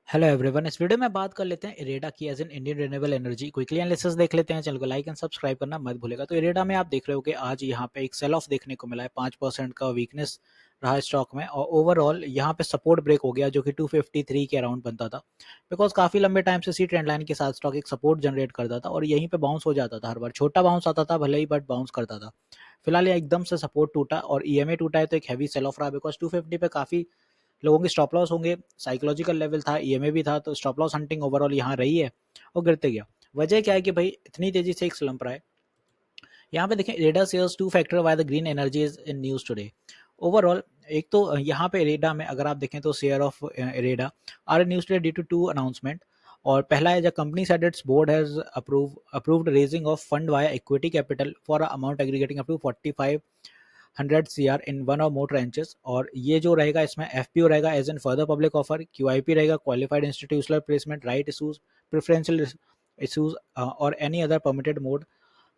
Hello everyone, इस video में बात कर लेते हैं इरेडा की edge in Indian renewable energy. Quickly analysis देख लेते हैं। चैनल को लाइक एंड सब्सक्राइब करना मत भूलेगा। तो इरेडा में आप देख रहे हो कि आज यहाँ पे एक सेल ऑफ देखने को मिला है, 5% का वीकनेस रहा स्टॉक में, और ओवरऑल यहाँ पे सपोर्ट ब्रेक हो गया जो कि 253 के अराउंड बनता था। बिकॉज काफी लंबे टाइम से सी ट्रेंड लाइन के साथ स्टॉक एक सपोर्ट जनरेट करता था और यहीं पे बाउंस हो जाता था। हर बार छोटा बाउंस आता था भले ही, बट बाउंस करता था। फिलहाल ये एकदम से सपोर्ट टूटा और ईएमए टूटा है तो एक हैवी सेल ऑफ रहा, बिकॉज 250 पे काफी लोगों के स्टॉप लॉस होंगे। साइकोलॉजिकल लेवल था, ईएमए भी था, तो स्टॉप लॉस हंटिंग ओवरऑल यहाँ रही है और गिरते गया। वजह क्या है कि भाई इतनी तेजी से एक स्लंप रहा है। यहाँ पे देखें, Reda shares two factor why the green energies in news today. Overall एक तो यहाँ पे रेडा में अगर आप देखें तो share of Reda are news today due to two announcement. और पहला है, the company said its board has approved raising of fund via equity capital for amount aggregating up to 4500 CR in one or more trenches. और ये जो रहेगा इसमें FPO रहेगा as an further public offer, QIP रहेगा qualified institutional placement, right issues, preferential issues or any other permitted mode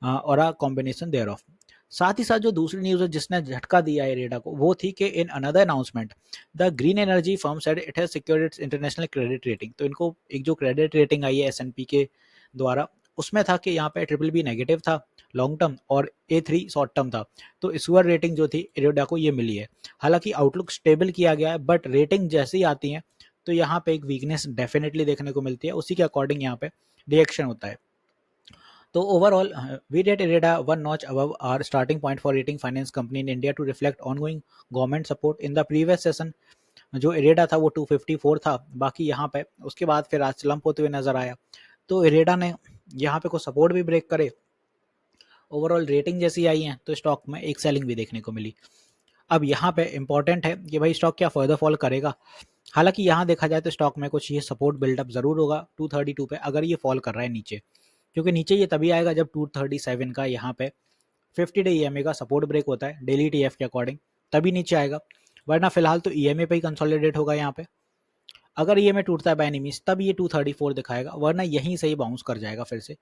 or a combination there of. साथ ही साथ जो दूसरी न्यूज है जिसने झटका दिया है रेडा को, वो थी कि in another announcement the green energy firm said it has secured it's international credit rating. तो इनको एक जो क्रेडिट रेटिंग आई है एसएनपी के द्वारा, उसमें था कि यहाँ पे ट्रिपल बी नेगेटिव था लॉन्ग टर्म और A3 शॉर्ट टर्म था। तो इशूअर रेटिंग जो थी इरेडा को ये मिली है। हालांकि आउटलुक स्टेबल किया गया है, बट रेटिंग जैसे ही आती है तो यहाँ पे एक वीकनेस डेफिनेटली देखने को मिलती है, उसी के अकॉर्डिंग यहाँ पे रिएक्शन होता है। तो overall we rate IREDA one notch above our starting point for rating finance company in India to reflect ongoing government support. In the previous session जो इरेडा था वो 254 था, बाकी यहाँ पे उसके बाद फिर आज स्लम्प होते हुए नजर आया। तो इरेडा ने यहाँ पे कोई सपोर्ट भी ब्रेक करे, ओवरऑल रेटिंग जैसी आई है, तो स्टॉक में एक सेलिंग भी देखने को मिली। अब यहाँ पे इंपॉर्टेंट है कि भाई स्टॉक क्या फर्दर फॉल करेगा। हालांकि यहाँ देखा जाए तो स्टॉक में कुछ ये सपोर्ट बिल्डअप जरूर होगा 232 पे, अगर ये फॉल कर रहा है नीचे, क्योंकि नीचे ये तभी आएगा जब 237 का यहाँ पे 50 डे ईएमए का सपोर्ट ब्रेक होता है डेली टीएफ के अकॉर्डिंग, तभी नीचे आएगा। वरना फिलहाल तो ईएमए पे ही कंसोलिडेट होगा यहाँ पे। अगर ईएमए टूटता है बाय एनी मींस तब ये 234 दिखाएगा, वरना यहीं से ही बाउंस कर जाएगा फिर से।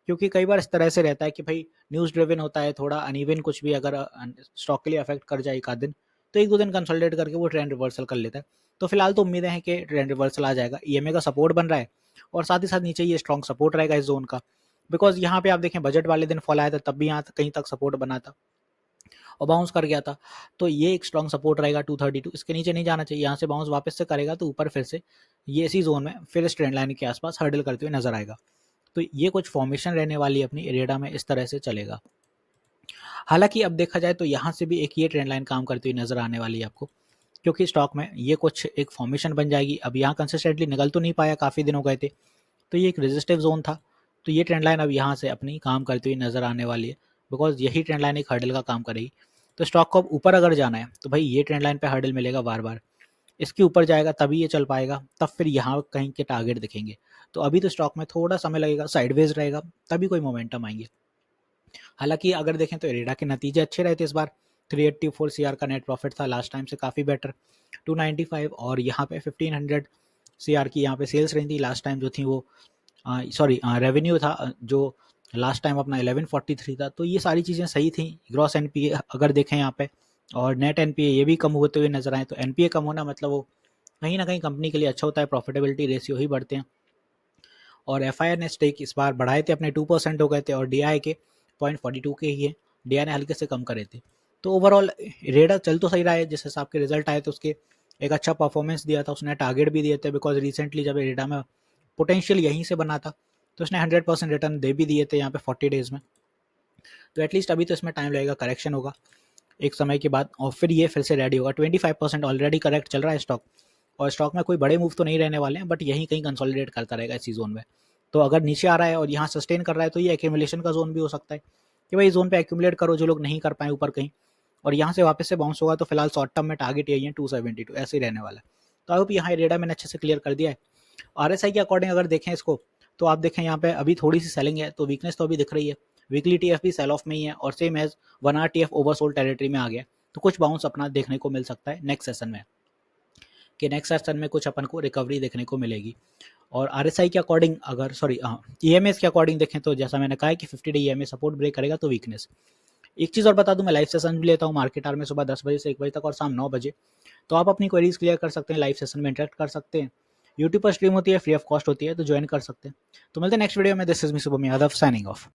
क्योंकि कई बार इस तरह से रहता है कि भाई न्यूज़ ड्रिवन होता है, थोड़ा अनइवन कुछ भी अगर स्टॉक के लिए अफेक्ट कर जाए एक आध दिन, तो एक दो दिन कंसोलिडेट करके वो ट्रेंड रिवर्सल कर लेता है। तो फिलहाल तो उम्मीदें हैं कि ट्रेंड रिवर्सल आ जाएगा, ईएमए का सपोर्ट बन रहा है और साथ ही साथ नीचे ये स्ट्रॉन्ग सपोर्ट रहेगा इस जोन का। बिकॉज यहाँ पे आप देखें बजट वाले दिन फॉल आया था, तब भी यहाँ कहीं तक सपोर्ट बना था और बाउंस कर गया था। तो ये एक स्ट्रॉन्ग सपोर्ट रहेगा 232, इसके नीचे नहीं जाना चाहिए। यहाँ से बाउंस वापस से करेगा तो ऊपर फिर से ये इसी जोन में फिर इस ट्रेंड लाइन के आसपास हर्डल करते हुए नजर आएगा। तो ये कुछ फॉर्मेशन रहने वाली है अपनी इरेडा में, इस तरह से चलेगा। हालांकि अब देखा जाए तो यहाँ से भी एक ये ट्रेंड लाइन काम करती हुई नजर आने वाली है आपको, क्योंकि स्टॉक में ये कुछ एक फॉर्मेशन बन जाएगी। अब यहाँ कंसिस्टेंटली निकल तो नहीं पाया, काफ़ी दिन हो गए थे, तो ये एक रेजिस्टिव जोन था। तो ये ट्रेंड लाइन अब यहाँ से अपनी काम करती हुई नजर आने वाली है, बिकॉज यही ट्रेंड लाइन एक हर्डल का काम करेगी। तो स्टॉक को अब ऊपर अगर जाना है तो भाई ये ट्रेंड लाइन पे हर्डल मिलेगा बार बार, इसके ऊपर जाएगा तभी ये चल पाएगा, तब फिर यहाँ कहीं के टारगेट दिखेंगे। तो अभी तो स्टॉक में थोड़ा समय लगेगा, साइडवेज रहेगा, तभी कोई मोमेंटम आएंगे। हालांकि अगर देखें तो इरेडा के नतीजे अच्छे रहे थे इस बार। 384 CR का नेट प्रॉफिट था, लास्ट टाइम से काफ़ी बेटर 295, और यहाँ पे 1500 CR की यहाँ पे सेल्स रही थी लास्ट टाइम जो थी वो, सॉरी रेवेन्यू था जो लास्ट टाइम अपना 1143 था। तो ये सारी चीज़ें सही थी। ग्रॉस एनपीए अगर देखें यहाँ पे और नेट एनपीए ये भी कम होते हुए नजर आए, तो एनपीए कम होना मतलब वो कहीं ना कहीं कंपनी के लिए अच्छा होता है, प्रॉफिटेबिलिटी रेशियो ही बढ़ते हैं। और एफआईआर ने स्टेक इस बार बढ़ाए थे अपने 2% हो गए थे, और डीआई के 0.42 के ही है, डीआई ने हल्के से कम करे थे। तो ओवरऑल रेडा चल तो सही रहा है, जिस हिसाब के रिजल्ट आए तो उसके एक अच्छा परफॉर्मेंस दिया था उसने, टारगेट भी दिए थे। बिकॉज रिसेंटली जब रेडा में पोटेंशियल यहीं से बना था तो उसने 100% रिटर्न दे भी दिए थे यहाँ पे 40 डेज में। तो एटलीस्ट अभी तो इसमें टाइम लगेगा, करेक्शन होगा एक समय के बाद और फिर ये फिर से रेडी होगा। 25% ऑलरेडी करेक्ट चल रहा है स्टॉक, और स्टॉक में कोई बड़े मूव तो नहीं रहने वाले हैं, बट यहीं कहीं कंसोलिडेट करता रहेगा इसी जोन में। तो अगर नीचे आ रहा है और यहाँ सस्टेन कर रहा है तो ये एक्यूमुलेशन का जोन भी हो सकता है कि भाई जोन पे एक्यूमुलेट करो जो लोग नहीं कर पाए ऊपर कहीं, और यहाँ से वापस से बाउंस होगा। तो फिलहाल शॉर्ट टर्म में टारगेट यही है 272, ऐसे ही रहने वाला है। तो आई होप यहाँ रेडा मैंने अच्छे से क्लियर कर दिया है। आरएसआई के अकॉर्डिंग अगर देखें इसको, तो आप देखें यहाँ पे अभी थोड़ी सी सेलिंग है, तो वीकनेस तो अभी दिख रही है। वीकली टीएफ भी सेल ऑफ में ही है और same as 1 hour TF oversold territory में आ गया। तो कुछ बाउंस अपना देखने को मिल सकता है नेक्स्ट सेशन में, कि नेक्स्ट सेशन में कुछ अपन को रिकवरी देखने को मिलेगी। और आरएसआई के अकॉर्डिंग अगर ईएमएस के अकॉर्डिंग देखें तो जैसा मैंने कहा है कि 50 डे ईएमए सपोर्ट ब्रेक करेगा तो वीकनेस। एक चीज़ और बता दूँ, मैं लाइव सेशन भी लेता हूँ मार्केट आवर में सुबह 10 बजे से 1 बजे तक और शाम 9 बजे। तो आप अपनी क्वेरीज़ क्लियर कर सकते हैं, लाइव सेशन में इंटरेक्ट कर सकते हैं। यूट्यूब पर स्ट्रीम होती है, फ्री ऑफ कॉस्ट होती है, तो जॉइन कर सकते हैं। तो मिलते हैं नेक्स्ट वीडियो में। This is me Shubham Yadav signing off.